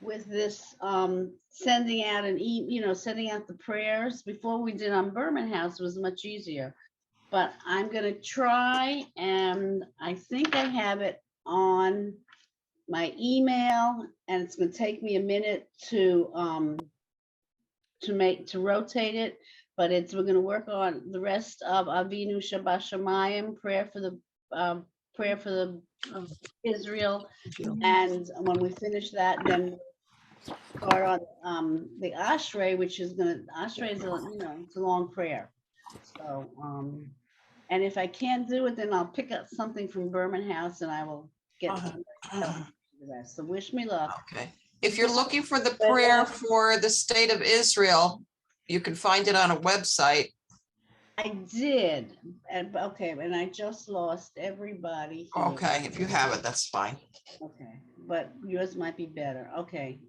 with this sending out sending out the prayers. Before we did on Berman House was much easier, but I'm gonna try, and I think I have it on my email, and it's gonna take me a minute to rotate it, but we're gonna work on the rest of Avinu Shabbat Shamayim, prayer for the Israel, and when we finish that, then start on the Ashrei, which is Ashrei is it's a long prayer. So and if I can't do it, then I'll pick up something from Berman House and I will get somebody else to do the rest. So wish me luck. Okay. If you're looking for the prayer for the state of Israel, you can find it on a website. I did, and I just lost everybody here. Okay, if you have it, that's fine. Okay, but yours might be better. Okay.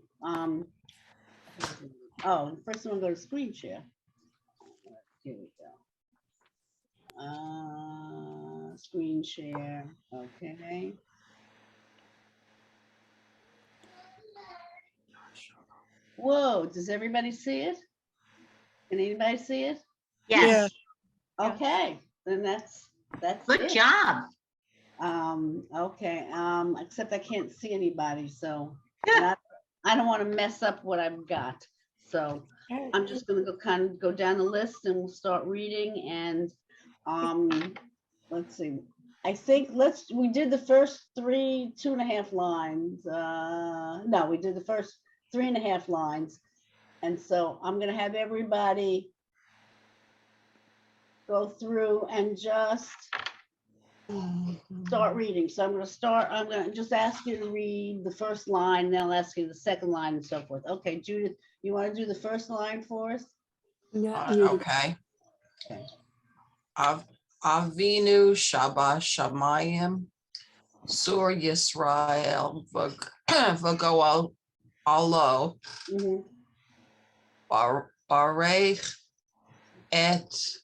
First I'm gonna go to screen share. Here we go. Screen share. Okay. Whoa, does everybody see it? Can anybody see it? Yes. Okay, then that's Good it. job. Okay, except I can't see anybody, so I don't want to mess up what I've got. So I'm just gonna go down the list and we'll start reading, and let's see. I think we did the first 2.5 lines. No, we did the first 3.5 lines. And so I'm gonna have everybody go through and just start reading. So I'm gonna just ask you to read the first line, then I'll ask you the second line and so forth. Okay, Judith, you want to do the first line for us? Okay. Avinu Shabbat Shamayim Sur Yisrael V'Goal Alo Barech Et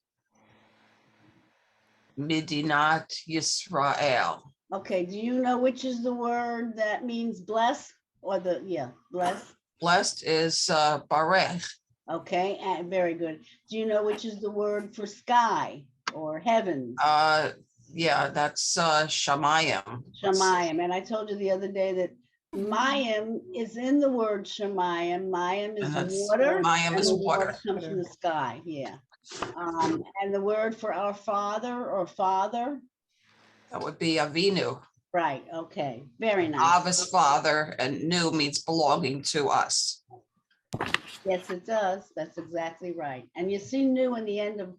Midinat Yisrael. Okay, do you know which is the word that means bless, or bless? Blessed is Barech. Okay, very good. Do you know which is the word for sky or heaven? Yeah, that's Shamayim. Shamayim. And I told you the other day that Mayim is in the word Shamayim. Mayim is water. Mayim is water. Comes from the sky. Yeah. And the word for our father or father? That would be Avinu. Right. Okay. Very nice. Av is father, and Nu means belonging to us. Yes, it does. That's exactly right. And you see Nu in the end of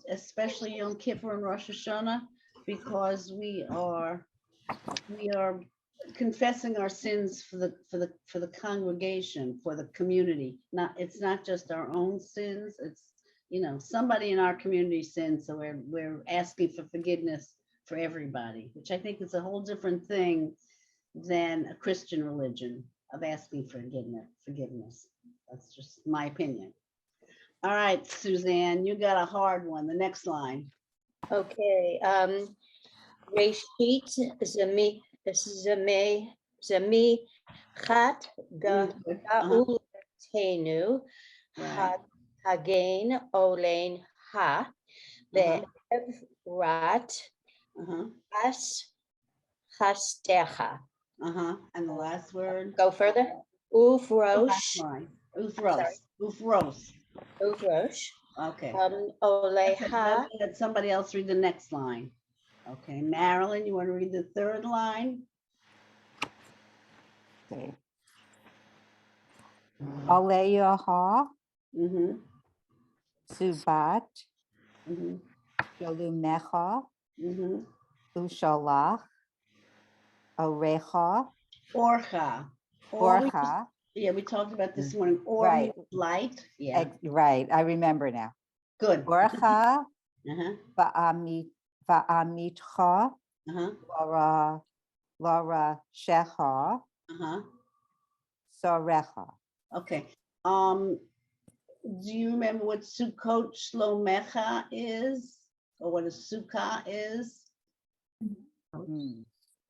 especially Yom Kippur and Rosh Hashanah, because we are confessing our sins for the congregation, for the community. It's not just our own sins. It's somebody in our community sins. So we're asking for forgiveness for everybody, which I think is a whole different thing than a Christian religion of asking for forgiveness. That's just my opinion. All right, Suzanne, you got a hard one. The next line. Okay. Reshit zami chat ga'uletenu hagain olein ha ve'evrat as chastecha. And the last word. Go further. Ufrosh. Ufros. Okay. Oleha. Let somebody else read the next line. Okay, Marilyn, you want to read the third line? Okay. Aleyaha. Subat. Sholumecha. Ushalach. Orecha. Orcha. Yeah, we talked about this morning. Or right. Light. Yeah. Right. I remember now. Good. Orcha. Va'amitcha. Laura Shecha. Sorecha. Okay. Do you remember what Sukkot Shlomecha is? Or what a Sukkah is?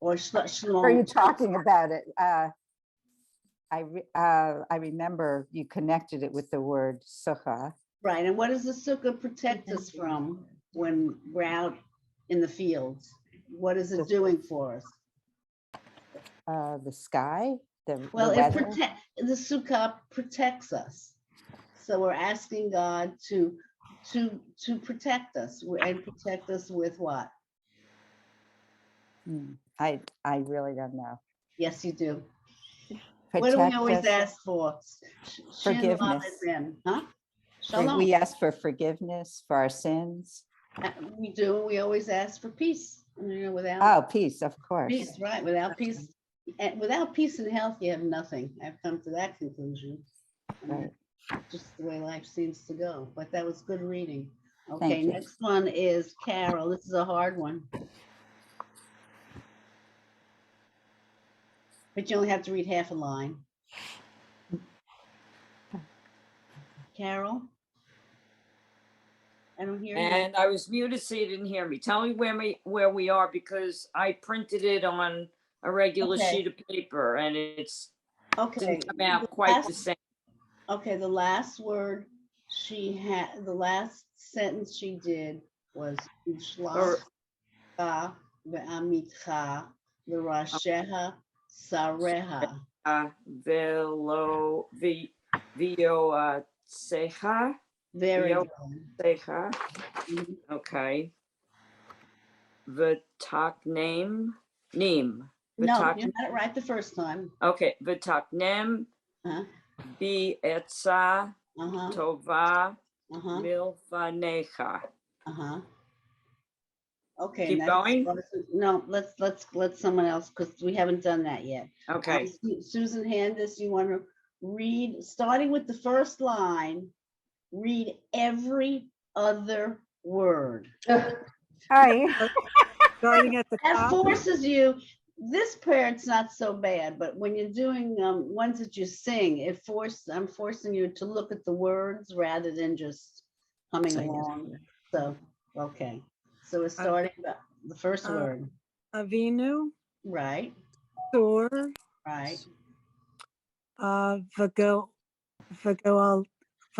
Or Shlom. Are you talking about it? I remember you connected it with the word sukkah. Right, and what does the sukkah protect us from when we're out in the fields? What is it doing for us? The sky, the Well, weather. the sukkah protects us. So we're asking God to protect us and protect us with what? I really don't know. Yes, you do. What do we Protect always us, ask for? forgiveness. Huh? We Shalom. ask for forgiveness for our sins. We do. We always ask for peace. Without Oh, peace, of course. peace, right? Without peace, and without peace and health, you have nothing. I've come to that conclusion. Right. Just the way life seems to go. But that was good reading. Thank Okay, you. next one is Carol. This is a hard one. But you only have to read half a line. Carol? I don't hear you. And I was muted so you didn't hear me. Tell me where we are because I printed it on a regular Okay. sheet of paper and it's Okay. didn't come out quite the same. Okay, the last word she had, the last sentence she did was Ushlach ve'amitcha l'rasheha sareha. Velo vio seja. Very Yo- good. Seja. Mhm. Okay. V'tak name. Neem. No, V'tak- you got it right the first time. Okay. V'tak nem. Uh-huh, Bi etza uh-huh, tova uh-huh, milfanecha. uh-huh. Okay. Keep and going? No, let's let someone else, because we haven't done that yet. Okay. Susan Handis, you want to read, starting with the first line, read every other word. Hi. Starting at the That top. forces you, this prayer, it's not so bad, but when you're doing ones that you sing, I'm forcing you to look at the words rather than just humming Sing it. along. So, okay. So we're starting about the first word. Avinu, Right, Thor, right,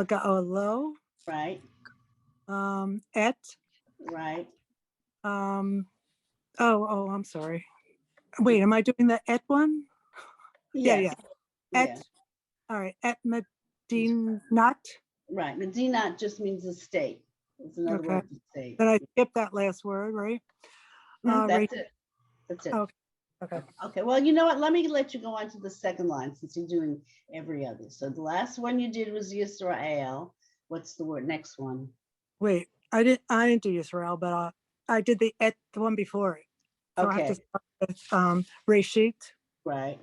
Vagoalo, right, Et, right. I'm sorry. Wait, am I doing the Et one? Yes, Et, yeah, all right, Et Medinat. right. Medina just means a state. It's another Okay. word for state. Then I skipped that last word, right? That's it. That's it. Okay. Okay. Okay, well, you know what? Let me let you go on to the second line since you're doing every other. So the last one you did was Yisrael. What's the word? Next one. Wait, I didn't do Israel, but I did the Et, the one before it. So I have Okay, to start with Reshit. right.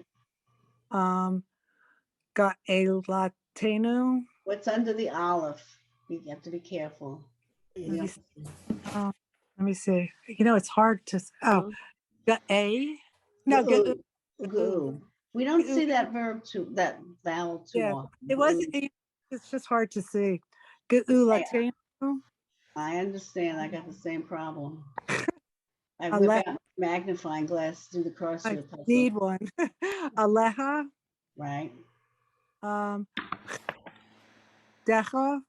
Got a Latino. What's under the olive? You have to be careful. Let me see. Let me see. It's hard to. Oh, got a. No, Goo. Goo. Goo. We don't Goo. see that that vowel too Yeah, often. it was. It's just hard to see. Goo Latino. I understand. I got the same problem. I Ale- whip out magnifying glass through the I crossword puzzle. need one. Aleha. Right. Decha.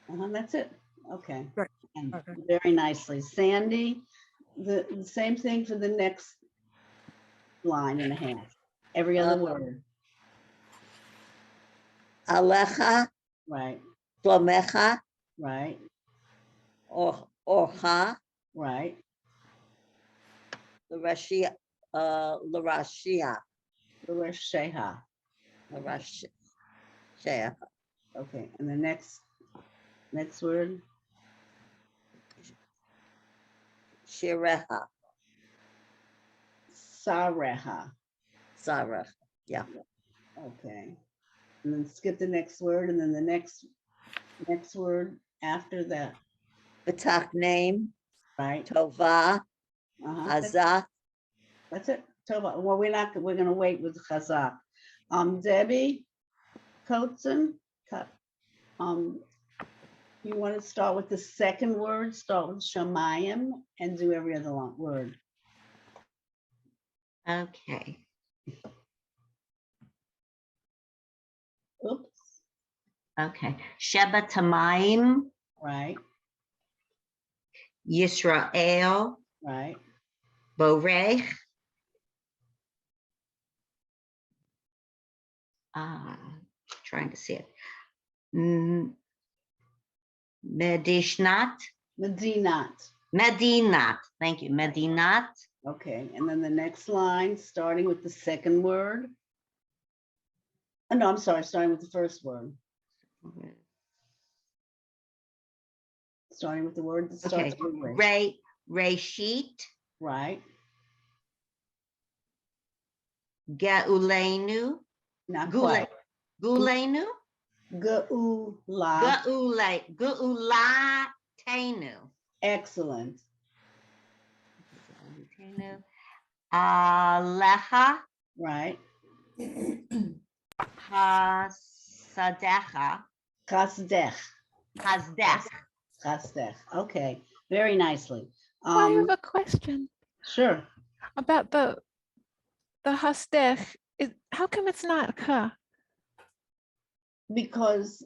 That's it. Okay. Right. And Okay. very nicely. Sandy, the same thing for the next line and a half. Every other word. Alecha, Right. Plomecha, Right. Orcha, Right. Larashia, Sheha. Larashia, Okay. And the next word. Shireha, Sareha. Sarah. Okay. And then skip the next word, and then the next word after that. Batak name, Right. Tova, That's Azah, it. Tova. Well, we're gonna wait with Chazak. Debbie Coatzen, you want to start with the second word, start with Shamayim and do every other word. Okay. Okay. Sheba Tamaim, right, Yisrael, right, Borech. Trying to see it. Medishnat. Medinat. Thank you. Medinat. okay, and then the next line, starting with the second word. Oh, no, I'm sorry, starting with the first word, starting with the word that Okay. starts with Ray. Reshit. Right, Geulenu. not Gule. quite. Gulenu. Geula, Geulatenu. excellent, Alecha. right, Hasadecha. chasdech, Hasdech. chasdech, okay, very nicely. I have a question Sure, about the hasdech. How come it's not ka? because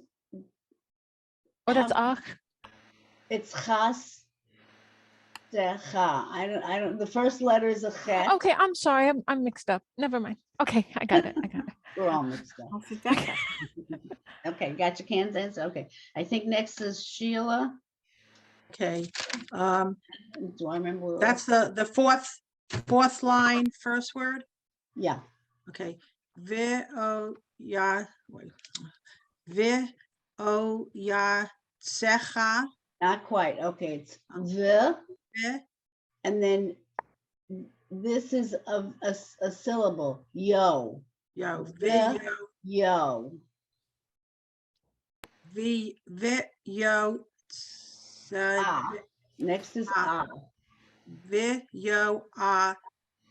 Or that's How- ach? it's chas decha. I don't, the first letter is a chet. Okay, I'm sorry. I'm mixed up. Never mind. Okay, I got it. We're all mixed up. Okay, got your Kansas? Okay. I think next is Sheila. Okay, Do I remember? where it that's was? the fourth line, first word. Yeah, Okay. Vi tsecha. not quite. Okay, it's the, Vi and then this is a syllable. Yo, yo. The- yo. Vi yo. Ah. Next is Ah. Vi yo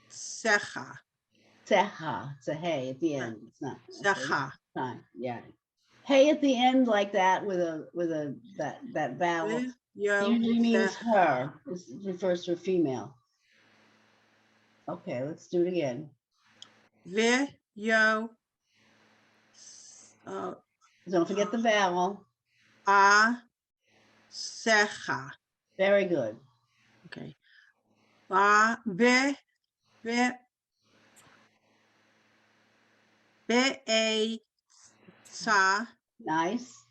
tsecha. teha. It's a hey at the end. It's not. okay, Tsecha. fine, yeah. Hey at the end like that with that vowel. Vi yo Usually means tsecha. her. This refers to a female. Okay, let's do it again. Vi yo. Don't forget the vowel. Secha. Very good. Okay. Be a sa Nice.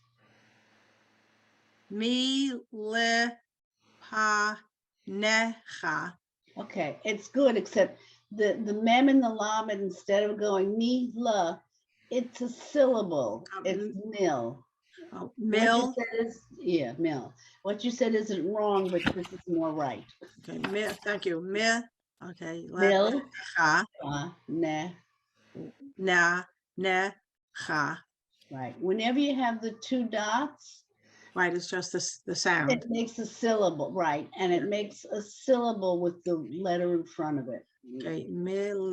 mi le pa necha. Okay, it's good, except the mem and the lamed, instead of going ni la, it's a syllable. It's nil. What you Mil. said is, yeah, mil. What you said isn't wrong, but this is more right. Okay. Thank you. Okay. Mil, Necha. ne. Necha. Right. Whenever you have the two dots, Right. It's just the sound. it makes a syllable, right? And it makes a syllable with the letter in front of it. Okay. Mil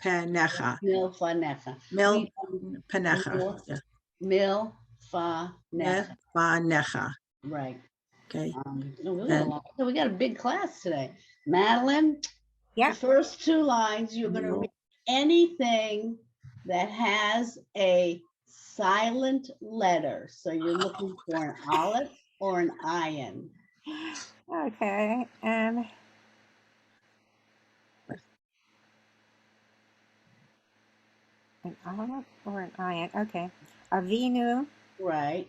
penecha. Mil fa necha. Mil penecha. Yeah. Mil fa necha. Necha. Right. Okay. So we got a big class today. Madeline, Yeah. the first two lines, you're going to read anything that has a silent letter. So you're looking for an aleph or an ayin. Okay, an aleph or an ayin. Okay, Avinu, Right.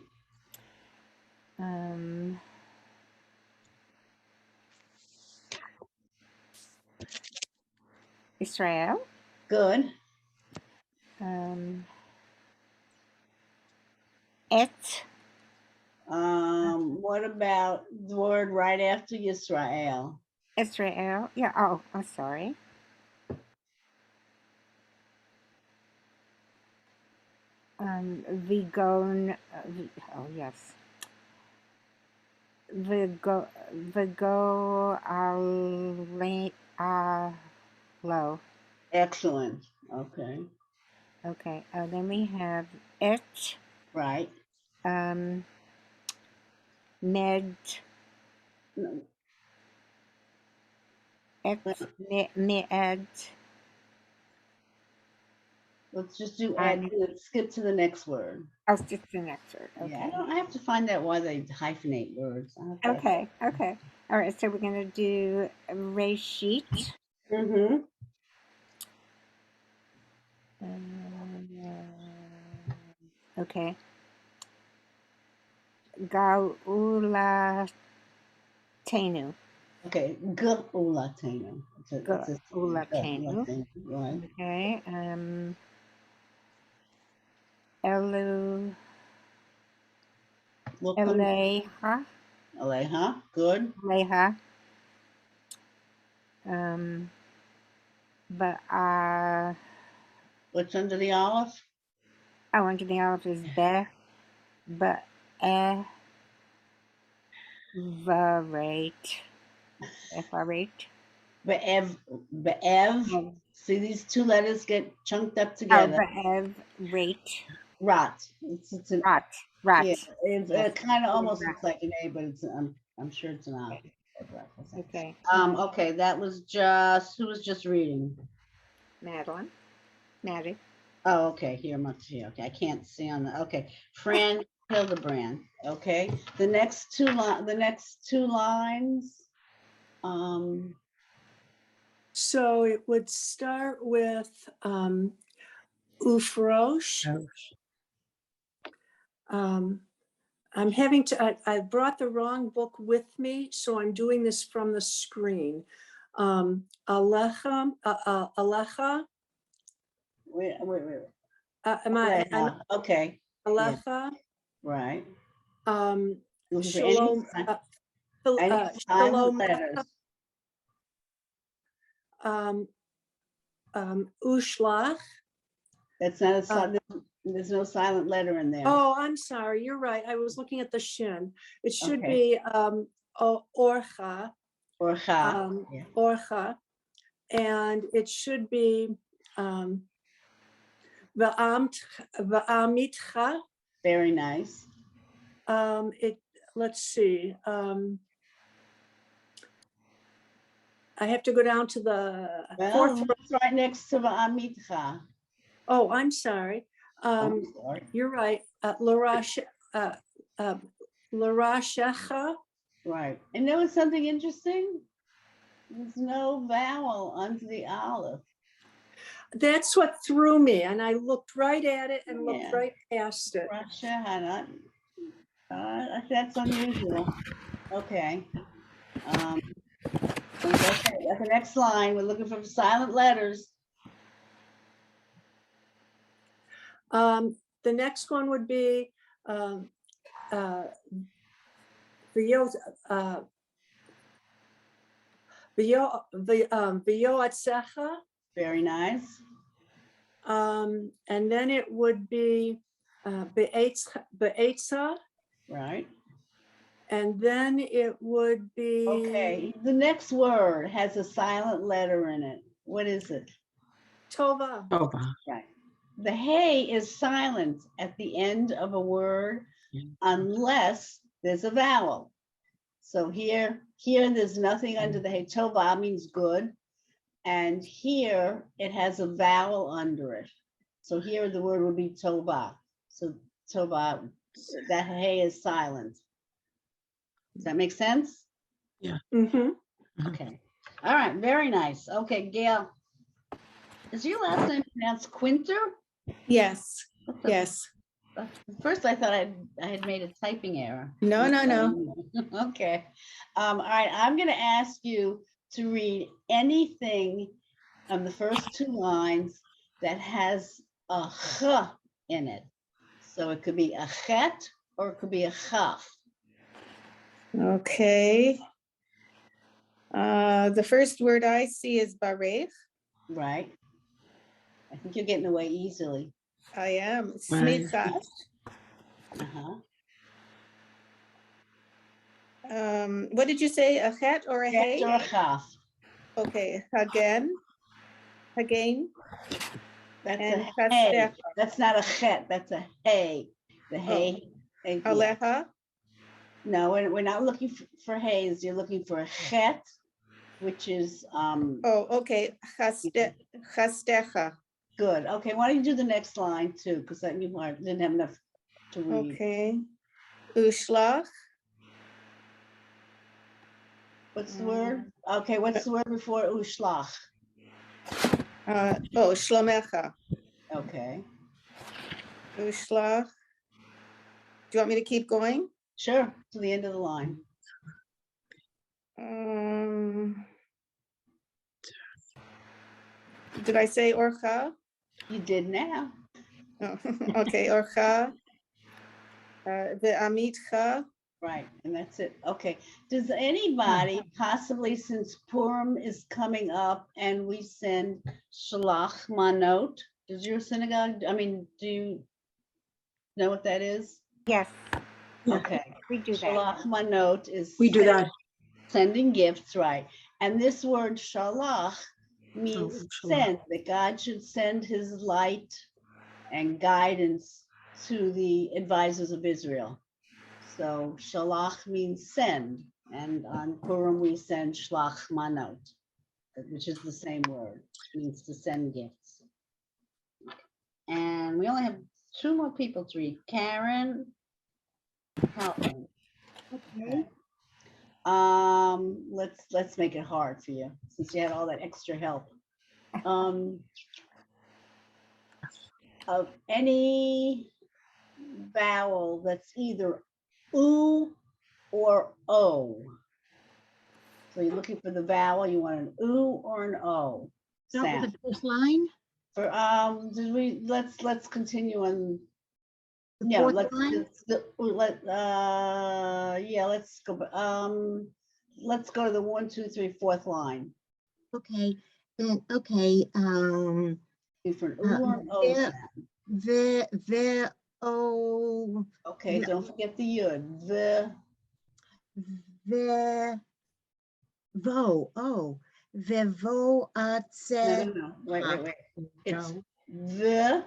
Israel, Good. et, What about the word right after Yisrael? Israel. Yeah. Oh, I'm sorry. Vigon. Oh yes. Vigo alo. Excellent. Okay. Okay. Then we have et. Right. Med. No, Et. Med. Let's just do I- add, let's skip to the next word. I'll stick to the next word. Yeah, Okay. I have to find out why they hyphenate words. Okay. Okay. All right. So we're going to do Reshit. Mm-hmm. Okay. Gaula Tenu. Okay, Gulatenu. Gulatenu. Right. Okay. Elu Look on Eleha. Aleha. Good. Eleha. But What's under the olive? under the olive is Be, but Evarate. Be'ev. Be'ev. See these two letters get chunked up Oh, together. Be'evrate. Rot. It's an Rat. yeah. Yes. It kind of almost Rat. looks like an A, but it's I'm sure it's an I. Okay. Okay, that was just who was just reading. Madeline. Maddie. Oh, okay. Here, much here. Okay, I can't see on the. Okay, Fran Hildebrand. Okay, the next two lines. So it would start with Ufrosh. I'm having to, I brought the wrong book with me, so I'm doing this from the screen. Alecha. Wait. Am I? I'm Okay. Alecha. Right. Looking for Shalom. any silent Shalom. letters. Ushlach. That's not a there's no silent letter in there. Oh, I'm sorry. You're right. I was looking at the shin. It should Okay. be orcha. Orcha. Orcha. And it should be va'amitcha. Very nice. Let's see. I have to go down to the fourth. It's right next to Va'amitcha. Oh, I'm sorry. I'm sorry. You're right. Larashecha. Right. And there was something interesting. There's no vowel under the olive. That's what threw me. And I looked right at it and looked right past it. Russia, that's unusual. Okay. Okay, at the next line, we're looking for silent letters. The next one would be V'yoatzecha. Very nice. And then it would be Be'etza. Right. And then it would be. Okay, the next word has a silent letter in it. What is it? Tova. Right. The hey is silent at the end of a word unless there's a vowel. So here there's nothing under the hey. Tova means good. And here it has a vowel under it. So here the word would be tova. So tova, that hey is silent. Does that make sense? Yeah. Mm-hmm. Okay. All right. Very nice. Okay, Gail. Is your last name pronounced Quinter? Yes. Yes. First, I thought I had made a typing error. No. Okay. All right. I'm going to ask you to read anything on the first two lines that has a ch in it. So it could be a chet or it could be a chaf. Okay. The first word I see is barech. Right. I think you're getting away easily. I am. Smicha. Uh-huh. What did you say? A chet or a hay? Or a chaf. Okay. Hagen. That's And a hay. chastech. That's not a chet. That's a hay. The hay. Yeah. Alecha. No, we're not looking for hays. You're looking for a chet, which is Oh, okay. Chastecha. Good. Okay, why don't you do the next line too? Because that you didn't have enough to read. Okay. Ushlach. What's the word? Okay, what's the word before ushlach? Oh, shlomecha. Okay, Ushlach. Do you want me to keep going? sure, to the end of the line. Did I say orcha? You did now. Oh, okay, orcha. The amitcha. Right, and that's it. Okay. Does anybody possibly, since Purim is coming up and we send Shalach Manot, does your synagogue, do you know what that is? Yes, Yeah. Okay. we do that. Shalach Manot is We do that. sending gifts, right? And this word Shalach means Shalach. send, that God should send his light and guidance to the advisors of Israel. So Shalach means send, and on Purim we send Shlach Manot, which is the same word, means to send gifts. And we only have 2 more people to read. Karen, help me. Okay. Let's make it hard for you since you had all that extra help. Of any vowel that's either oo or o. So you're looking for the vowel, you want an oo or an o sound. the first line? For let's continue on. The Yeah, fourth let's line? let's go. Let's go to the 1, 2, 3, 4th line. Okay, then, okay, Looking for an oo or an o yeah. sound. Oh, Okay, yeah. don't forget the yud. Vevo No. Wait. It's the.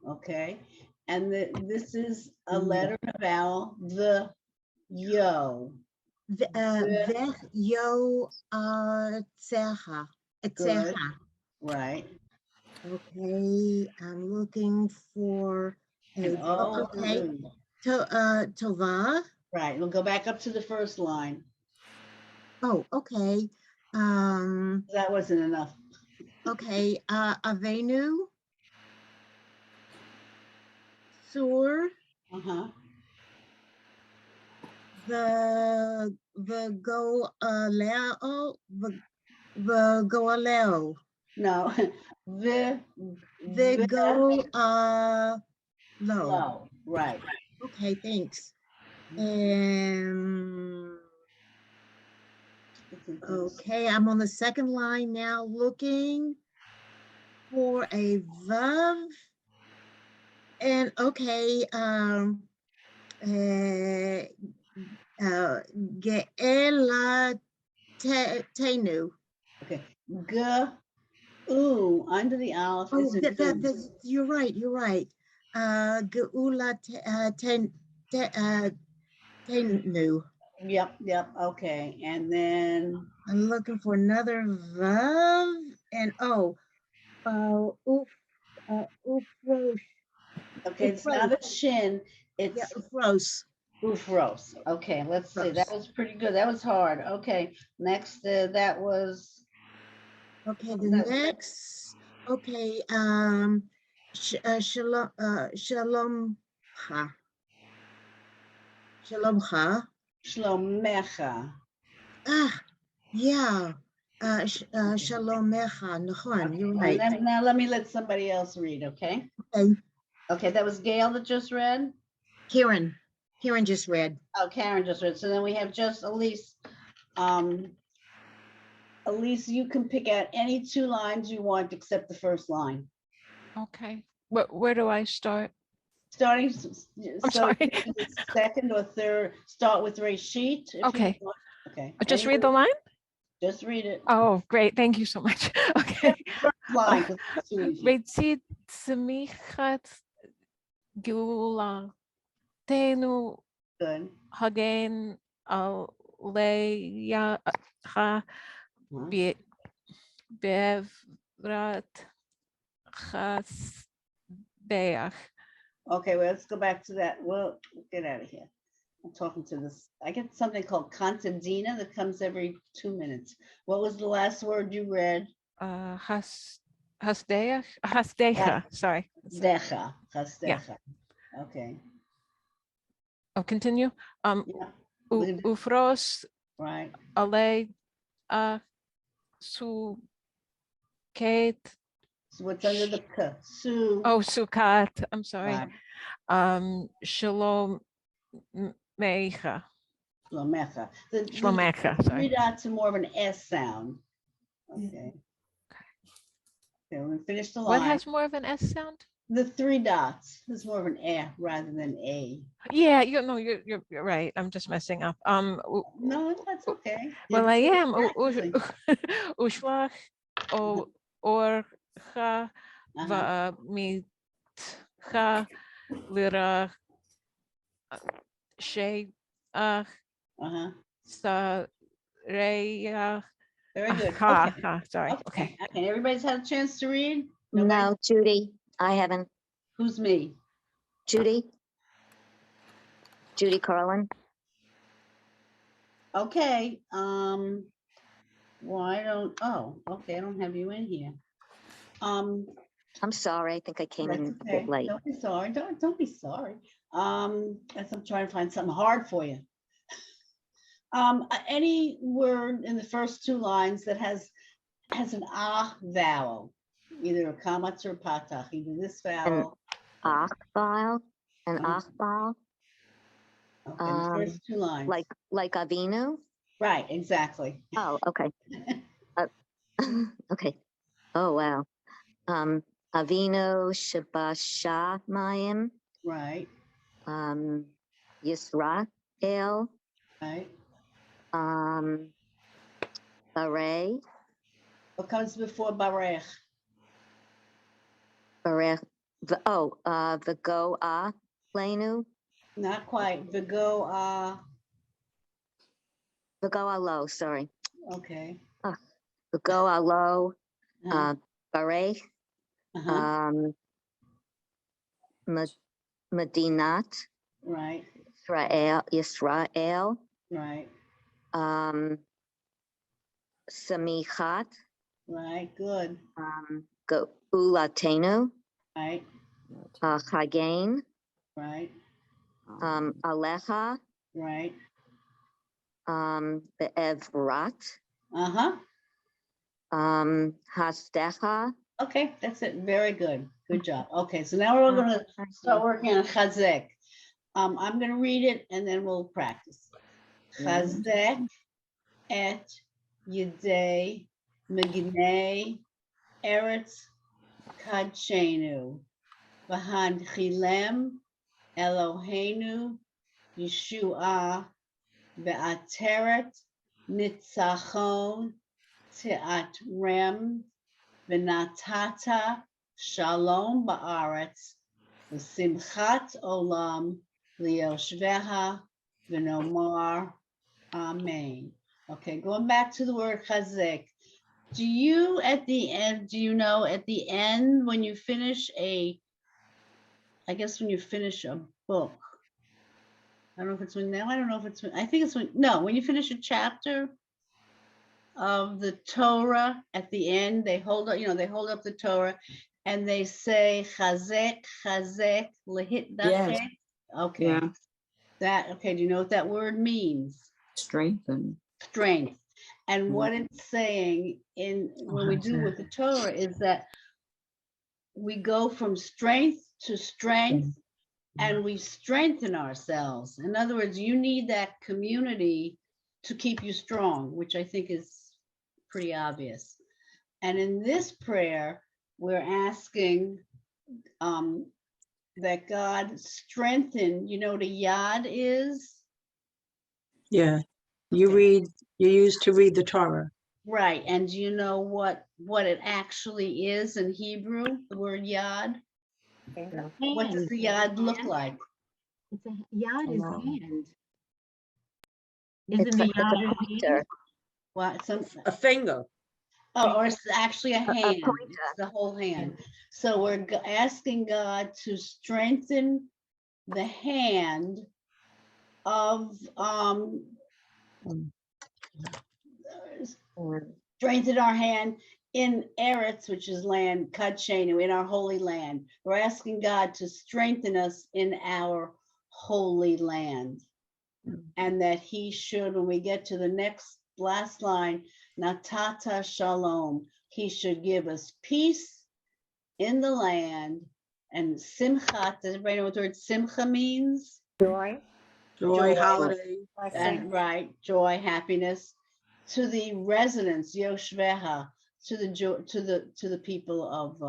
Okay, and this is a letter, a vowel. The yo. yo tseha. Good. Right. Okay, I'm looking for An o. okay. Ooh. Tova. Right. We'll go back up to the first line. Oh, okay. That wasn't enough. Okay, Avenu. Sur. Uh-huh. The Goaleo. No. The Go low. low. Right. Okay, thanks. Okay, I'm on the second line now looking for a vav. And okay, Ge'ela Tenu. Okay. G. Ooh. Under the aleph Oh, is a that's, you're right. Geula Tenu. Yep. Okay. And then I'm looking for another vav and ufrosh. okay, it's not a shin, it's Ufros. ufros. Okay, let's see. That was pretty good. That was hard. Okay, next that was Okay, the next. Okay, shalom Shalomcha. Shlomecha. Yeah. Shalomecha. Nachon, you're right. Now let me let somebody else read, okay? Okay. Okay, that was Gail that just read? Karen just read. Oh, Karen just read. So then we have just Elise. Elise, you can pick out any 2 lines you want except the first line. Okay. Where do I start? Starting, I'm sorry. second or third, start with Reshit. Okay. Okay. Just read the line? Just read it. Oh, great. Thank you so much. Okay. First line, 'cause it's too easy. Reitzit Simichat Gula Tenu Good. Hagen Aleya Ha Bevrat Hasdeach. Okay, well, let's go back to that. Well, get out of here. I'm talking to this. I get something called contadina that comes every 2 minutes. What was the last word you read? Hasdeach, Hasdecha, sorry. Decha. Yeah. Hasdecha. Okay. I'll continue. Yeah. we can do- Ufros Right. ale su Kate. So what's under the K? Su. Oh, Sukat. I'm sorry. Right. Shalom Mecha. Shlomecha. The Shlomecha, three sorry. dots are more of an S sound. Okay. Okay, we're gonna finish the What line. has more of an S sound? The 3 dots is more of an eh rather than a. Yeah, you're right. I'm just messing up. No, that's okay. Well, I am. Practicing. Ushlach o orcha Uh-huh. va'mitcha lira sheach Uh-huh. sareya. Very good. Ha, Okay. ha, sorry. Okay. Okay. Everybody's had a chance to read? No, Judy, I haven't. Who's me? Judy? Judy Carlin? Okay. Why don't, oh, okay, I don't have you in here. I'm sorry, I think I came That's in a okay. bit late. Don't be sorry. Don't be sorry. As I'm trying to find something hard for you. Any word in the first 2 lines that has an ah vowel, either a kamatz or a patach, either this vowel. Achbal? An achbal? Okay, the first 2 lines. Like Avinu? Right, exactly. Oh, okay. Okay. Oh, wow. Avinu Shabashamayim. Right. Yisrael. Right. Barei. What comes before barech? Barech. Vigo Lenu. Not quite. Vigo. Vigo Alo, sorry. Okay. Vigo Alo. Uh-huh. Barech. Uh-huh. Medinat. Right. Israel. Right. Samichat. Right. Good. Ulatenu. Right. Chagain. Right. Alecha. Right. Be'evrat. Uh-huh. Hasdecha. Okay, that's it. Very good. Good job. Okay, so now we're going to start working on chazek. I'm going to read it and then we'll practice. Chazek et yedei meginei eretz kadshenu v'hanchilem Eloheinu Yeshua be'ateret nitzachon te'atrem v'natata shalom ba'aretz v'simchat olam liyoshveha v'nomar amen. Okay, going back to the word chazek. Do you at the end, at the end when you finish I guess when you finish a book, I don't know if it's when now, I don't know if it's when, I think it's when you finish a chapter of the Torah at the end, they hold up, they hold up the Torah and they say chazek, chazek, lehit dachek. Okay. Yeah. Okay, do you know what that word means? Strengthen. Strength. And what it's saying when we do with the Torah is that we go from strength to strength and we strengthen ourselves. In other words, you need that community to keep you strong, which I think is pretty obvious. And in this prayer, we're asking that God strengthen, you know what a yad is? Yeah. You used to read the Torah. Right. And do you know what it actually is in Hebrew, the word yad? What does the yad look like? It's a yad is hand. It's a pointer. What? A finger. Oh, or it's actually a hand, pointer. it's the whole hand. So we're asking God to strengthen the hand of, strengthen our hand in Eretz, which is land, Kachenu, in our holy land. We're asking God to strengthen us in our holy land. And that he should, when we get to the last line, Natata Shalom, he should give us peace in the land. And Simchat, does everybody know what the word Simcha means? Joy. Joy, holiday. And right, joy, happiness to the residents, Yoshveha, to the people of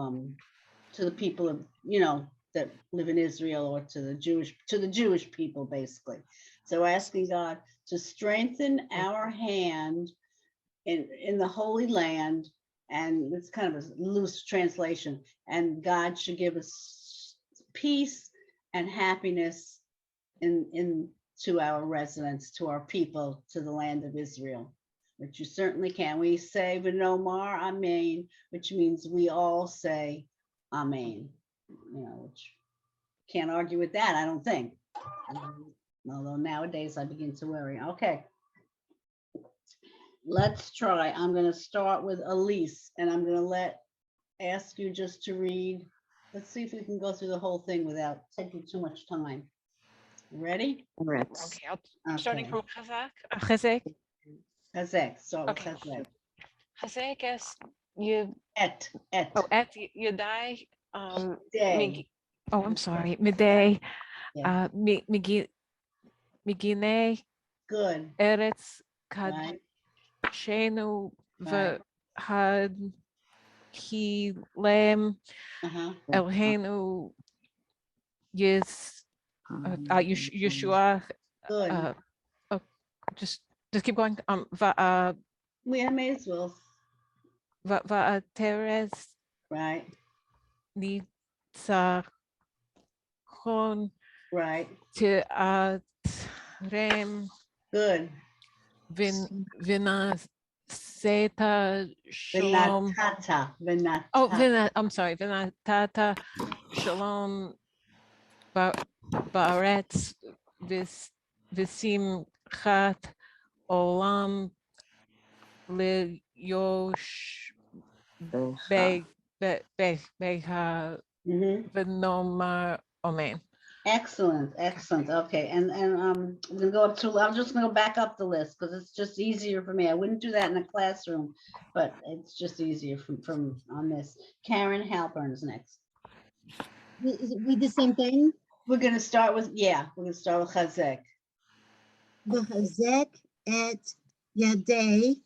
that live in Israel, or to the Jewish people, basically. So asking God to strengthen our hand in the Holy Land, and it's kind of a loose translation, and God should give us peace and happiness in to our residents, to our people, to the land of Israel, which you certainly can. We say V'nomar Amen, which means we all say Amen. Which can't argue with that, I don't think. Although nowadays I begin to worry. Okay. Let's try. I'm going to start with Elise, and I'm going to ask you just to read. Let's see if we can go through the whole thing without taking too much time. Ready? Eretz. Okay, I'm starting Okay. from Chazak. Chazek. Chazek. Start with Okay. Chazek. Chazek is you. Et. Oh, at Yudai. Day. Oh, I'm sorry. Midday. Yeah. Migine. Good. Eretz. Right. Kadshenu. Right. V'had. Hilem. Uh-huh. Elhenu. Yes. Yeshua. Good. Oh, just keep going. We may as well. Va'ateres Right. nitzachon Right. te'atrem Good. vinaseta shalom. Vinatata. Oh, I'm sorry. Vinatata shalom ba'aretz visim chat olam liyosh beha Mhm. v'nomar amen. Excellent, excellent. Okay, and I'm gonna go up to. I'm just gonna go back up the list because it's just easier for me. I wouldn't do that in a classroom, but it's just easier from on this. Karen Halpern is next. Is it read the same thing? We're gonna start with Chazek. V'chazek et yadei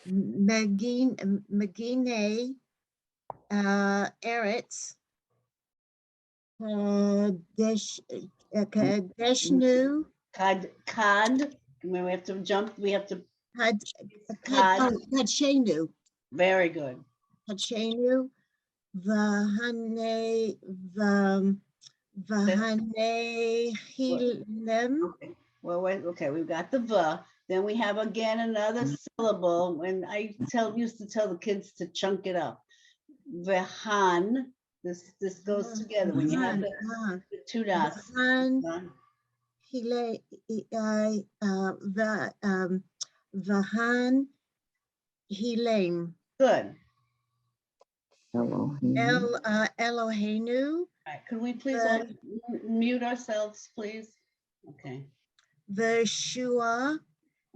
Magine Eretz Kadeshnu Kad. When we have to jump, we have to. Kadshenu. Very good. Kadshenu V'hane Hilem. Okay. Well, wait. Okay, we've got the va. Then we have again another syllable. And I used to tell the kids to chunk it up. Vehan. This goes together when you have the two dots. Vahan Hilem. Good. Eloheinu. Right. Could we please all mute ourselves, please? Okay. V'shua.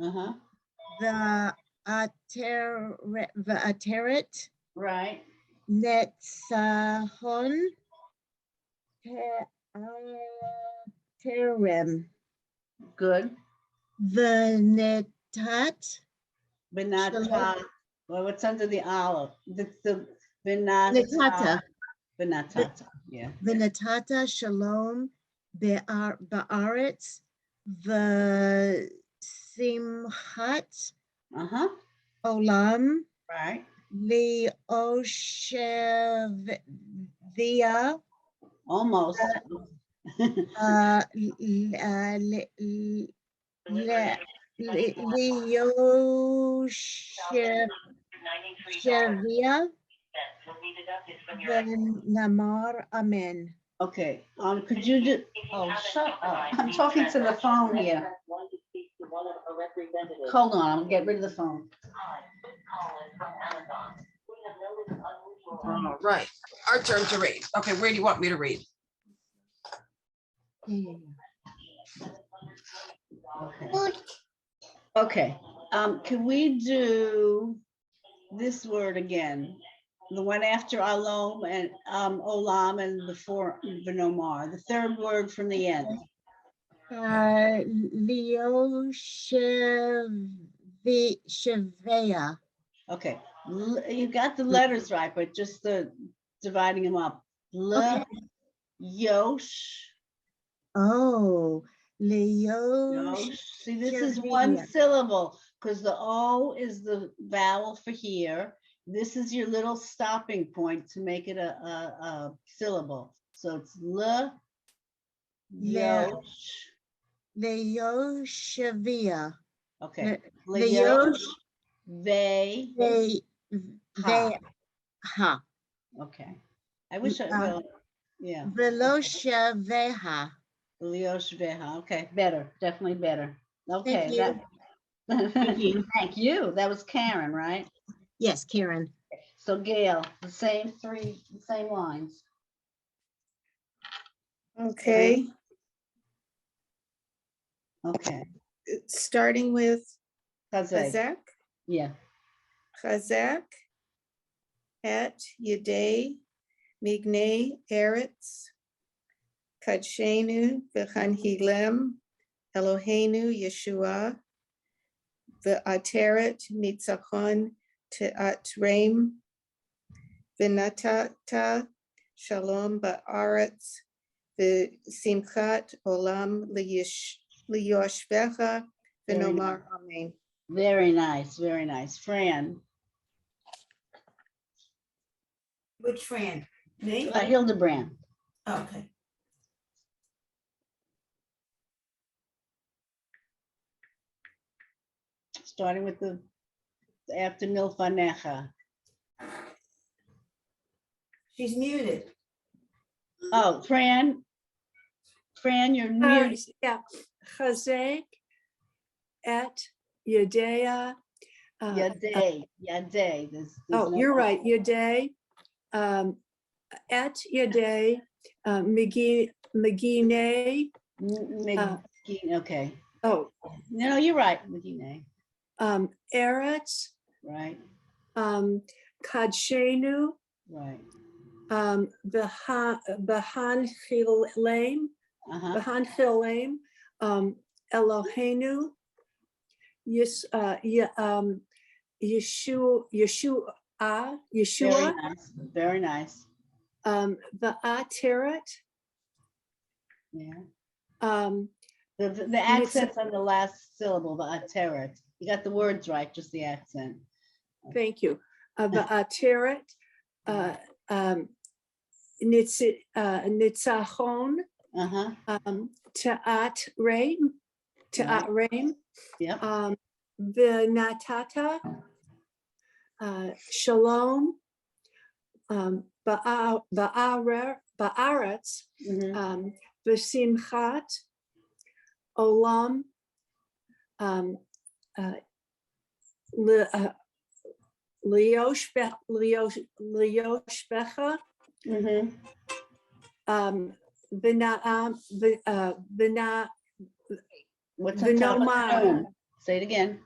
Uh-huh. V'ateret. Right. Netzahon. Terem. Good. V'netat. Benata. Well, what's under the olive? The V'natata. Benatata. Yeah. V'natata shalom ba'aretz v'simchat Uh-huh. olam Right. li'oshevia Almost. Shavia. Ben Namar Amen. Okay, could you do, oh, shut up. I'm talking to the phone here. Hold on, I'm gonna get rid of the phone. All right, our turn to read. Okay, where do you want me to read? Okay. Okay, can we do this word again? The one after alom and olam and before vinomar, the third word from the end. Leo Shavea. Okay, you got the letters right, but just the dividing them up. Le, Yosh. Oh, Leo. Yosh. See, this is one syllable because the O is the vowel for here. This is your little stopping point to make it a syllable. So it's le, Yosh. Leo Shavia. Okay. Leo. They. Ha. Okay. I wish I, well, yeah. Velosha Veha. Veha. Okay, better, definitely better. Okay. Thank you. Thank you. Thank you. That was Karen, right? Yes, Karen. So Gail, the same lines. Okay, Okay. starting with Chazek. Chazak, Yeah. Chazak, Het, Yedei, Mignei, Eretz, Kadshenu, V'chanhilem, Eloheinu, Yeshua, V'ateret, Nitzachon, Te'atreim, V'natata, Shalom Ba'aretz, V'simchat Olam Liyoshvecha, V'nomar Amen. Very nice, very nice. Fran. Which Fran? Me? Hildebrand. Okay. Starting with the after Milfanecha. She's muted. Oh, Fran, you're muted. Yeah, Chazek, Et, Yedea. Yadei. There's Oh, no you're O. right, Yedei. Et Yedei, Megine. Okay. Oh, No, you're right, Medina. Eretz, Right, Kadshenu, right. Bahan Chilem, Bahan Chilem, Eloheinu, Yeshua, Very nice. Va'ateret. Yeah. The accent's on the last syllable, the ateret. You got the words right, just the accent. Thank you. Va'ateret, Nitzachon, Ta'at Reim, Yep. V'natata, Shalom, Ba'aretz, V'simchat, Olam, Lioshbecha, Vinomar. Say it again.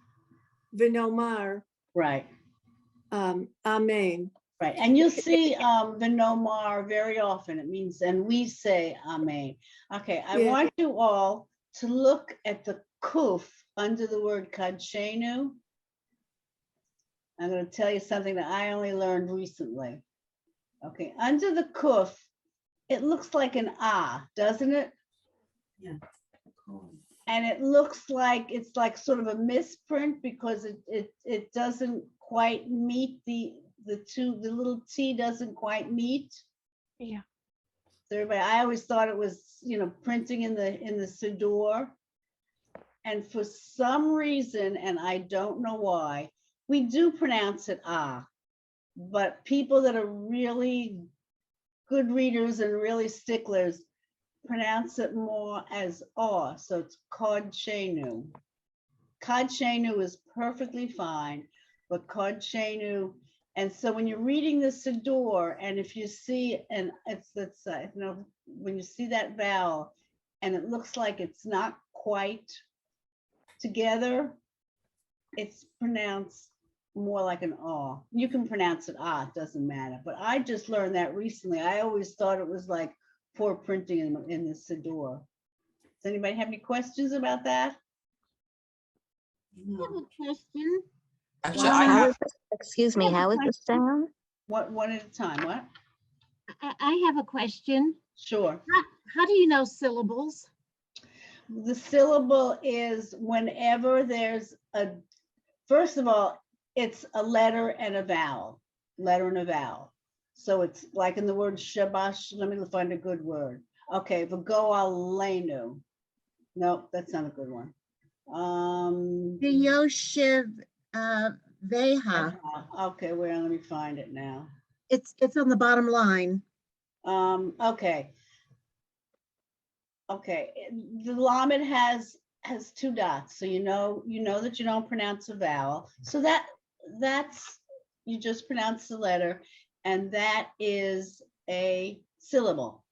Vinomar. Right. Amen. Right. And you'll see Vinomar very often. It means, and we say Amen. Okay. I want you all to look at the kuf under the word Kadshenu. I'm going to tell you something that I only learned recently. Okay. Under the kuf, it looks like an ah, doesn't it? Yeah. And it looks like it's like sort of a misprint because it doesn't quite meet the little T doesn't quite meet. Yeah. So everybody, I always thought it was, printing in the Siddur. And for some reason, and I don't know why, we do pronounce it ah, but people that are really good readers and really sticklers pronounce it more as aw, so it's cod shenu. Cod shenu is perfectly fine, but cod shenu, and so when you're reading the Siddur, and if you see, and it's you know, when you see that vowel, and it looks like it's not quite together, it's pronounced more like an aw. You can pronounce it ah, it doesn't matter. But I just learned that recently. I always thought it was like poor printing in the Siddur. Does anybody have any questions about that? I have a question. Actually, I How have, is the, excuse me, how is the sound? What, one at a time, what? I have a question. Sure. How do you know syllables? The syllable is whenever there's a, first of all, it's a letter and a vowel, letter and a vowel. So it's like in the word shabash, let me find a good word. Okay, v'go Nope, that's not a good one. V'yoshev veha. Okay, where, let me find it now. It's on the bottom line. Okay. Okay, the lamed has two dots, so you know that you don't pronounce a vowel. So that's you just pronounce the letter, and that is a syllable.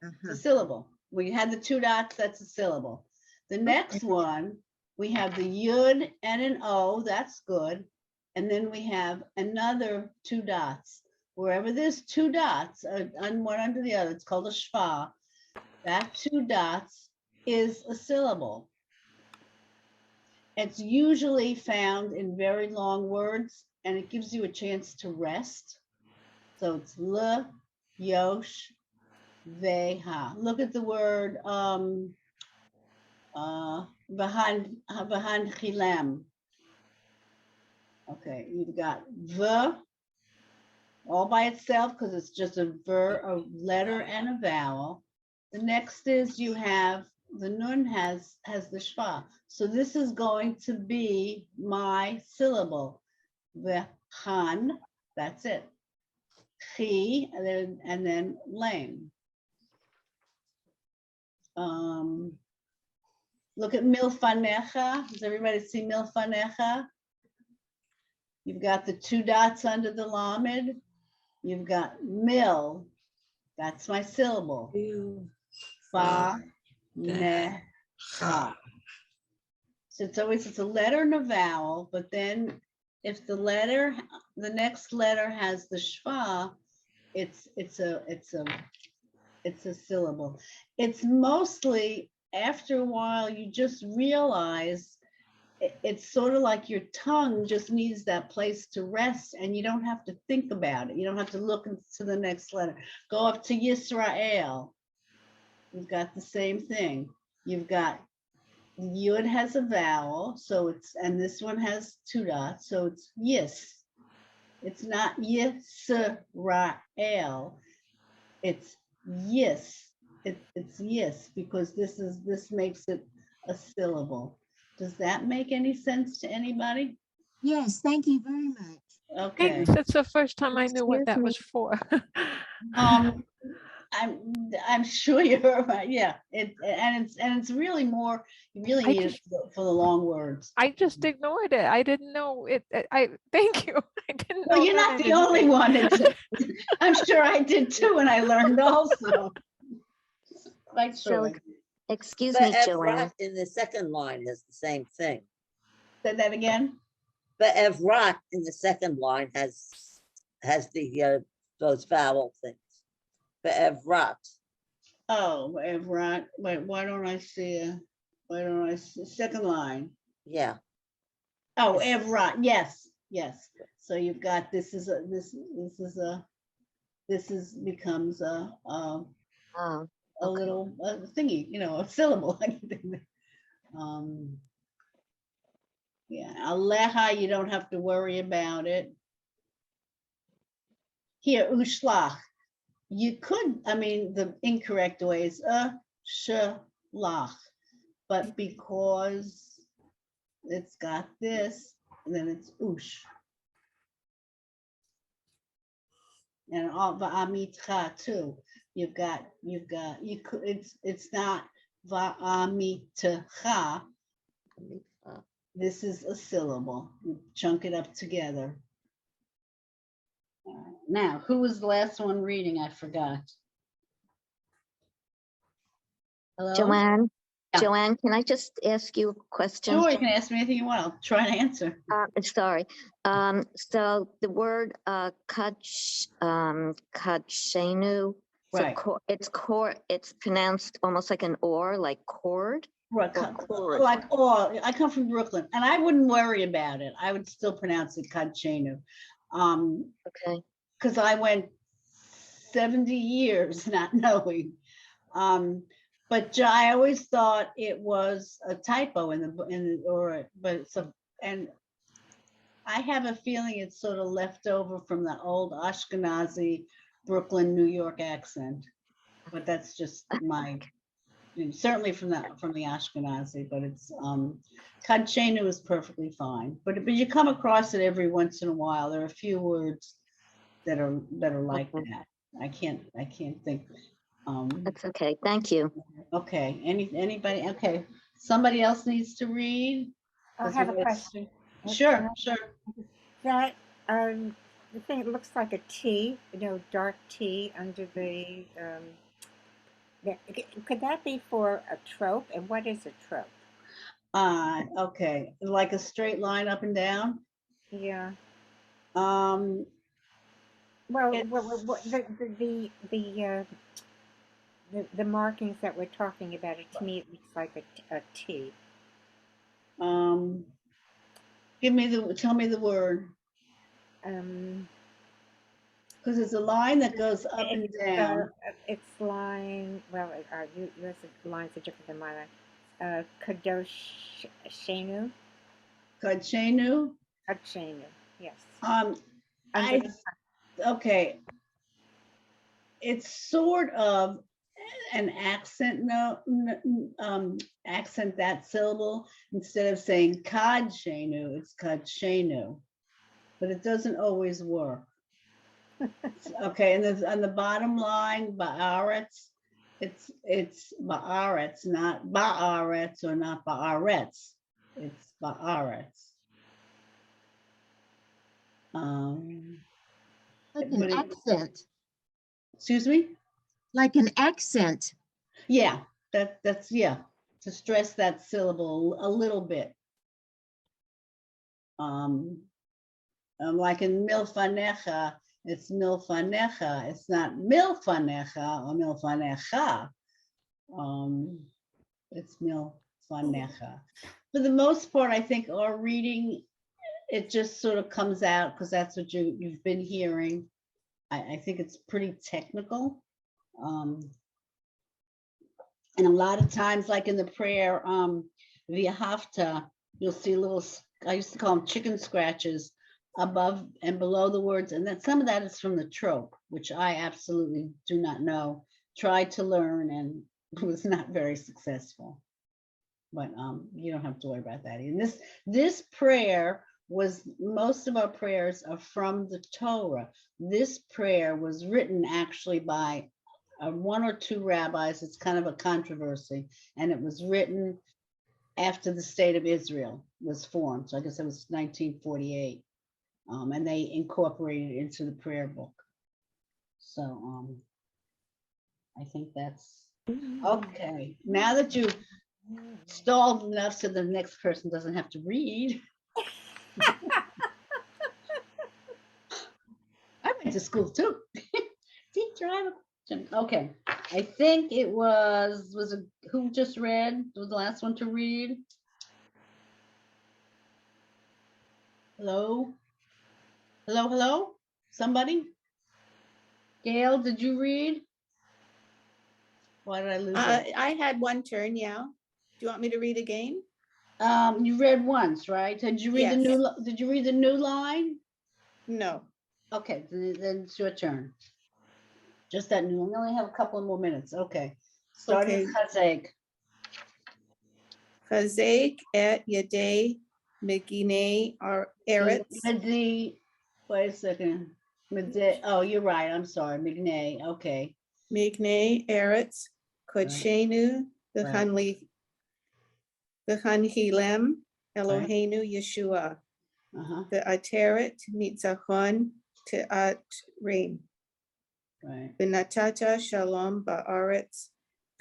It's a syllable. When you had the two dots, that's a syllable. The next one, we have the yud and an o, that's good. And then we have another two dots. Wherever there's two dots, one under the other, it's called a shva. That two dots is a syllable. It's usually found in very long words, and it gives you a chance to rest. So it's le, yosh, veha. Look at the word behind chilem. Okay, you've got the all by itself because it's just a letter and a vowel. The next is you have the nun has the shva. So this is going to be my syllable. The chan, that's it. Chi, and then lame. Look at milfanecha. Does everybody see milfanecha? You've got the two dots under the lamed. You've got mil. That's my syllable. Fa, ne, cha. So it's a letter and a vowel, but then if the next letter has the shva, it's a syllable. It's mostly after a while you just realize it's sort of like your tongue just needs that place to rest, and you don't have to think about it. You don't have to look into the next letter. Go up to Yisrael. You've got the same thing. You've got Yud has a vowel, so and this one has two dots, so it's Yis. It's not Yisrael. It's Yis. It's Yis because this makes it a syllable. Does that make any sense to anybody? Yes, thank you very much. Okay. Thanks. It's the first time I knew what that was for. I'm sure you're right. Yeah, it's really more. You really need it for the long words. I just ignored it. I didn't know it. I thank you. I didn't know. Well, you're not the only one. I'm sure I did too, and I learned also. Quite So, sure. excuse But me, Joanne. Evrat in the second line is the same thing. Say that again. But Evrat in the second line has the those vowel things. But Evrat. Oh, Evrat. Wait, why don't I see? Why don't I see second line? Yeah. Oh, Evrat. Yes, yes. So you've got becomes a little thingy, a syllable. Yeah, aleha, you don't have to worry about it. Here, ushlach. You could, the incorrect way is shalach, but because it's got this, and then it's ush. And all va'amitcha too. You could, it's not va'amitcha. This is a syllable. You chunk it up together. All right. Now, who was the last one reading? I forgot. Hello? Joanne, Yeah. Joanne, can I just ask you a question? Sure, you can ask me anything you want. I'll try to answer. Sorry. So the word kachenu, so Right. it's pronounced almost like an or, like cord. Right, Or cord. like, oh, I come from Brooklyn, and I wouldn't worry about it. I would still pronounce it Kachenu. Okay. Because I went 70 years not knowing. But I always thought it was a typo and I have a feeling it's sort of left over from the old Ashkenazi Brooklyn, New York accent. But that's just my, certainly from the Ashkenazi, but it's Kachenu is perfectly fine. But you come across it every once in a while. There are a few words that are like that. I can't think. That's okay. Thank you. Okay. Anybody? Okay. Somebody else needs to read. I have a question. Sure. That the thing, it looks like a T, dark T under the could that be for a trope? And what is a trope? Okay. Like a straight line up and down. Yeah. Well, the markings that we're talking about, to me, it looks like a T. Tell me the word. Because it's a line that goes up and down. It's line, well, yours lines are different than my line. Kadosh Shenu. Kachenu. Kachenu, yes. Okay. It's sort of an accent accent that syllable. Instead of saying Kachenu, it's Kachenu. But it doesn't always work. Okay, and on the bottom line, Ba'aretz, it's Ba'aretz, not Ba'aretz or not Ba'aretz. It's Ba'aretz. Like an accent. Excuse me? Like an accent. Yeah, that's to stress that syllable a little bit. Like in Milfanecha, it's Milfanecha. It's not Milfanecha or Milfanecha. It's Milfanecha. For the most part, I think our reading, it just sort of comes out because that's what you've been hearing. I think it's pretty technical. And a lot of times, like in the prayer, via hafta, you'll see little, I used to call them chicken scratches above and below the words. And then some of that is from the trope, which I absolutely do not know. Tried to learn and was not very successful. But you don't have to worry about that. And this prayer most of our prayers are from the Torah. This prayer was written actually by one or two rabbis. It's kind of a controversy, and it was written after the state of Israel was formed. So I guess it was 1948, and they incorporated it into the prayer book. So I think that's okay. Now that you've stalled enough so the next person doesn't have to read. I went to school too. Teacher, I have a question. Okay, I think it was who just read? Was the last one to read? Hello? Hello? Somebody? Gail, did you read? Why did I lose it? I had one turn, yeah. Do you want me to read again? You read once, right? Did you read Did you read the new line? No. Okay, then it's your turn. Just that new. We only have a couple more minutes. Okay. Starting with Chazek. Chazek et yedei Megine or Eretz, Midi, wait a second. Midi, oh, you're right. I'm sorry. McNay. Okay. Migne Eretz, Kodshenu, Right. V'chanhilem, Eloheinu Yeshua, Uh-huh. Ve'ateret Nitzachon Te'at Reim, Right. V'natata Shalom Ba'aretz,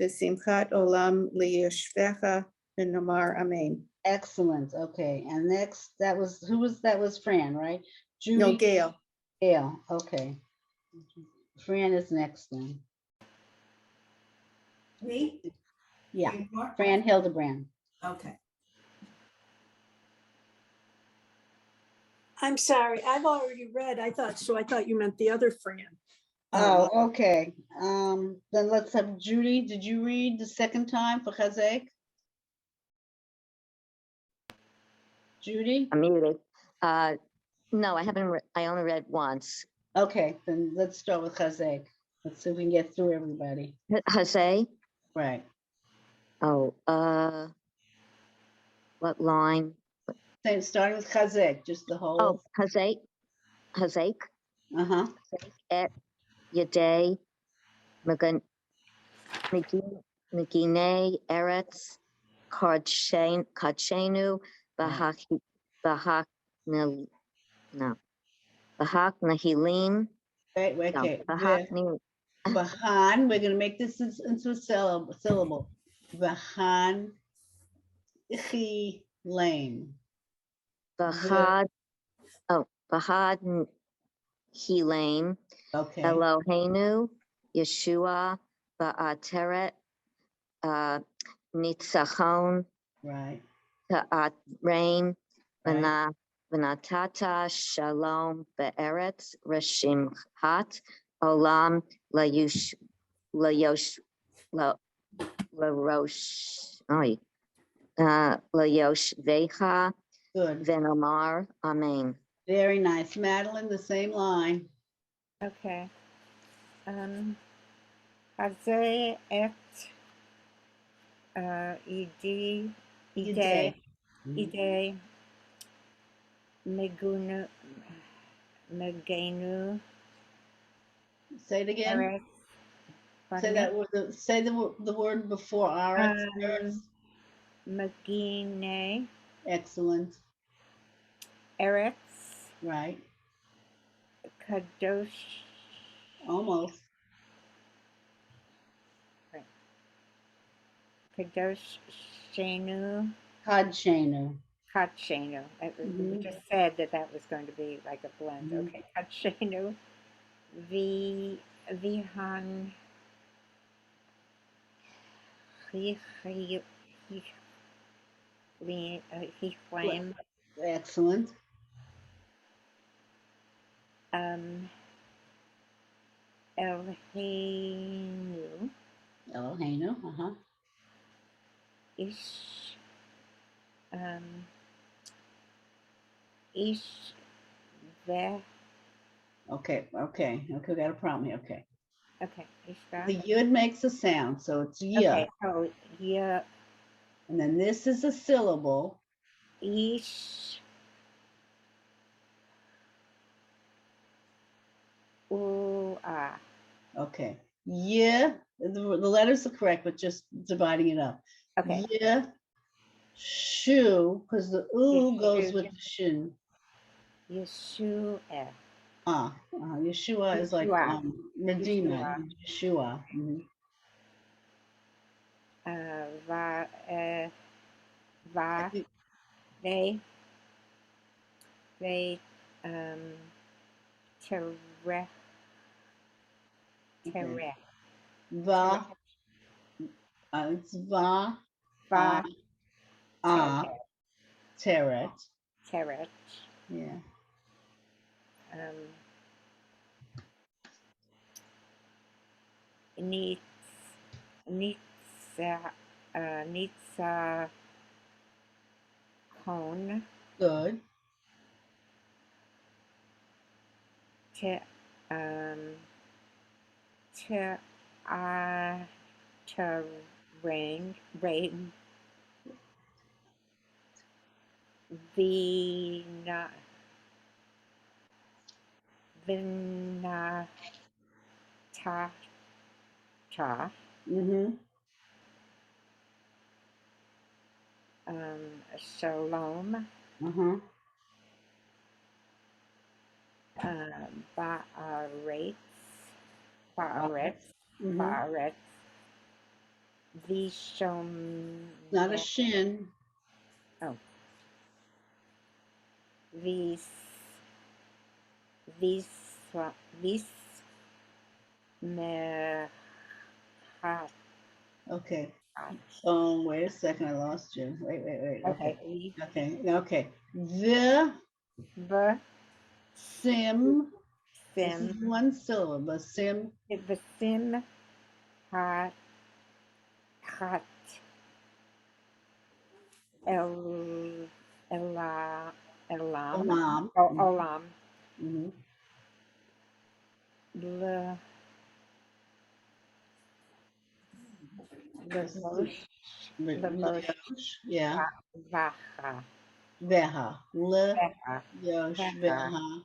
V'simchat Olam Liyoshvecha, V'nomar Amen. Excellent. Okay. And next, that was, who was, that was Fran, right? No, Judy? Gail. Gail. Okay. Fran is next then. Me? Yeah. Fran Clark? Fran Hildebrand. Okay. I'm sorry, I've already read. I thought you meant the other Fran. Oh, okay. Then let's have Judy. Did you read the second time for Chazek? Judy? I'm muted. No, I haven't, I only read once. Okay, then let's start with Chazek. Let's see if we can get through everybody. Jose? Right. Oh, what line? Same, starting with Chazek, just the Oh, whole. Hazek? Uh-huh. Et Yaday, Magine Eretz, Kachenu, Bahak, no, Bahak Nahilim. Wait, No, okay. Bahak Bahan, we're gonna make this into a syllable. Bahan Chi Lane. Bahad, Bahad Hilaim, Okay. Eloheinu, Yeshua, Ba'ateret, Nitzachon, Right. Ta'at Rein, Right. V'natata Shalom Be'eretz, Reshim Hat, Olam Layosh, Layosh Vecha, Good. Venomar, Amen. Very nice. Madeline, the same line. Okay. Hazeh et ide megunu megenu Say it again. Eretz. Say Pardon me? that word. Say the word before Aretz. Megine Excellent. Eretz Right. Kadosh. Almost. Right. Kadosh Shenu. Kadshenu. Kachenu. We just said that was going to be like a blend. Okay. Kachenu. Vihan. Hichlaim. Excellent. Elheinu. Eloheinu. Uh-huh. Ish. Ish. Ve. Okay. We got a problem here. Okay. Okay. Ishva. The yud makes a sound, so it's ya. Okay. Oh, yeah. And then this is a syllable. Ish. Ooh, ah. Okay. Yeah, the letters are correct, but just dividing it up. Okay. Yeah, shoe, because the ooh goes with the shin. Yeshua. Yeshua is like Medina. Yeshua. Va. They. Tereh. Tereh. Va. It's va. Va. Teret. Teret. Yeah. Nitza Cone. Good. Rain. Vina, Vinata, Mm-hmm. Shalom, Uh-huh. Baaretz, Mm-hmm. Baaretz, Vishom, Not a shin. oh, Vis, Vis, Vis, Mehat, Okay. Wait a second. I lost you. Wait. Okay. okay, Okay. The V, sim. This is Sim, one syllable. Sim. Visim, Hat, Hat, El, Ela, Elam, Olam. Olam, Mm-hmm. Le, Levosh, Levosh, Leosh. Yeah. Vacha, Veha. Le. Vecha, Yosh. Vecha, Veha.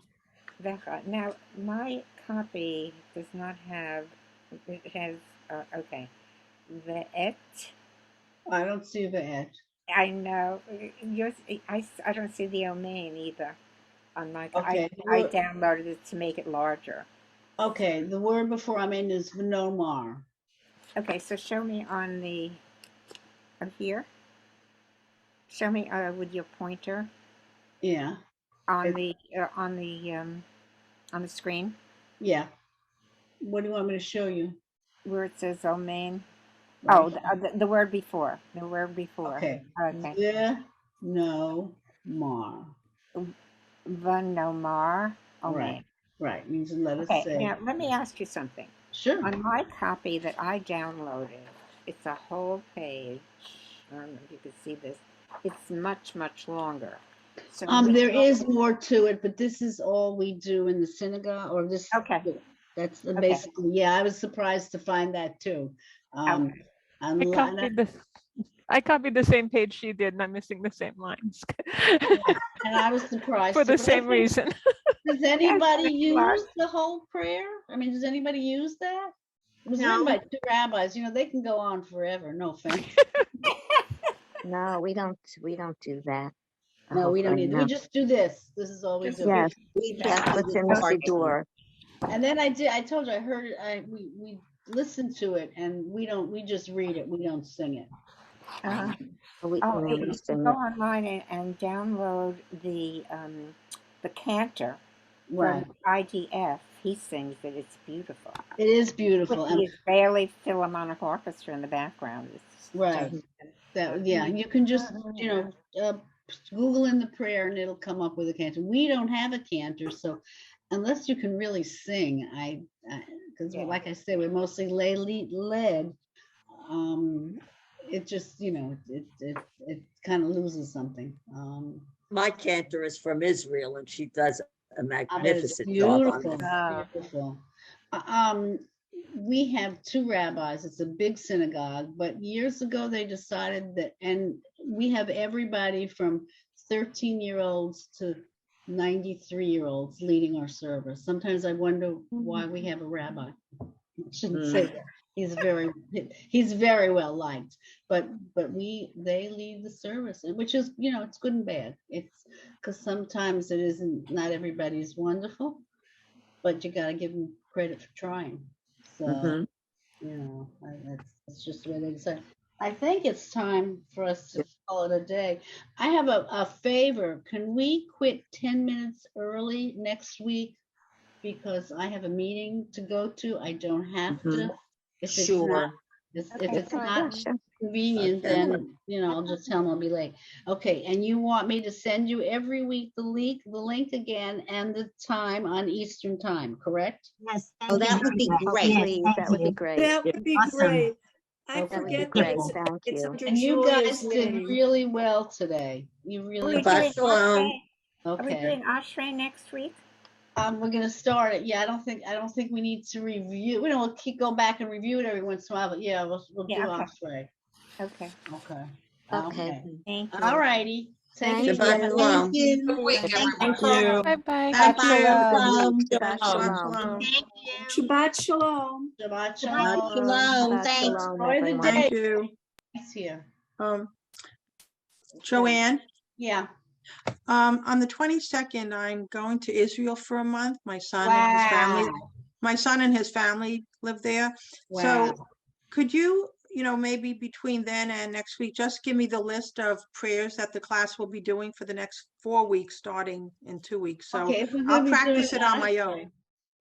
Vecha. Now, my copy does not have, it has, okay, Ve'et. I don't see the et. I know, yours, I don't see the Omain either. On my, Okay. I downloaded it to make it larger. Okay. The word before I'm in is v'nomar. Okay, so show me on the, here. Show me with your pointer Yeah. on the on the screen Yeah. What do you want me to show you? where it says Omain. Right Oh, here. the word before. The word before. Okay. Okay. V'nomar. Vanomar Right. Omain. Right. You just let it Okay. say. Now let me ask you something. Sure. On my copy that I downloaded, it's a whole page. I don't know if you can see this. It's much longer. So There is more to it, but this is all we do in the synagogue, or this. Okay. That's Okay. basically, yeah, I was surprised to find that too. Okay. I copied the same page she did, and I'm missing the same lines. And I was surprised For the too, but I same think- reason. Does anybody Yes, use the whole prayer? I mean, does anybody use that? It was written by two rabbis. You know, they can go on forever. No offense. No, we don't do that. the No, whole we don't thing, need. no. We just do this. This is all we do. Yes, We that's just what's do in the the part. Siddur. And then I told you, I heard it. We listened to it, and we just read it. We don't sing it. We Oh, can you understand go it. online and download the cantor Right. from IDF. He sings it. It's beautiful. It is beautiful. With the Israeli Philharmonic Orchestra in the background. It's Right. That, yeah, you can just, Google in the prayer and it'll come up with a cantor. We don't have a cantor, so unless you can really sing, because like I said, we're mostly led. It just, it kind of loses something. My cantor is from Israel and she does a I bet it's magnificent job on beautiful. it. Beautiful. We have two rabbis. It's a big synagogue, but years ago they decided that, and we have everybody from 13-year-olds to 93-year-olds leading our service. Sometimes I wonder why we have a rabbi. I shouldn't say that. He's very well liked, but they lead the service, which is, it's good and bad. It's because sometimes it isn't, not everybody's wonderful, but you got to give them credit for trying. So, that's just the way they decide. I think it's time for us to call it a day. I have a favor. Can we quit 10 minutes early next week? Because I have a meeting to go to. I don't have to. If it's not, if it's not convenient, then, I'll just tell them I'll be late. Okay, and you want me to send you every week the link again and the time on Eastern time, correct? Yes. Oh, that would be great. Please, that would be great. That would be Awesome. great. I Okay. That would be forget that great. it's, Thank it's you. under And you Julia's guys did name. really well today. You Are really we did. doing Shalom. Ashrei? Are we Okay. doing Ashrei next week? We're gonna start it. Yeah, I don't think we need to review. We'll go back and review it every once in a while, but yeah, we'll do Yeah, okay. Osprey. Okay. Okay. Okay. Thank you. All righty. Thank you. Shabbat shalom. Good week, everyone. Bye-bye. Shabbat Shabbat shalom. shalom. Thank you. Shabbat shalom. Shabbat Shabbat shalom. shalom. Shabbat Thanks. shalom, Enjoy the everyone. day. Thank you. It's here. Joanne, Yeah. on the 22nd, I'm going to Israel for a month. My son and his family, live there. So Wow. could you, maybe between then and next week, just give me the list of prayers that the class will be doing for the next 4 weeks, starting in 2 weeks. So Okay, if we're I'll gonna be practice doing it on that, my own.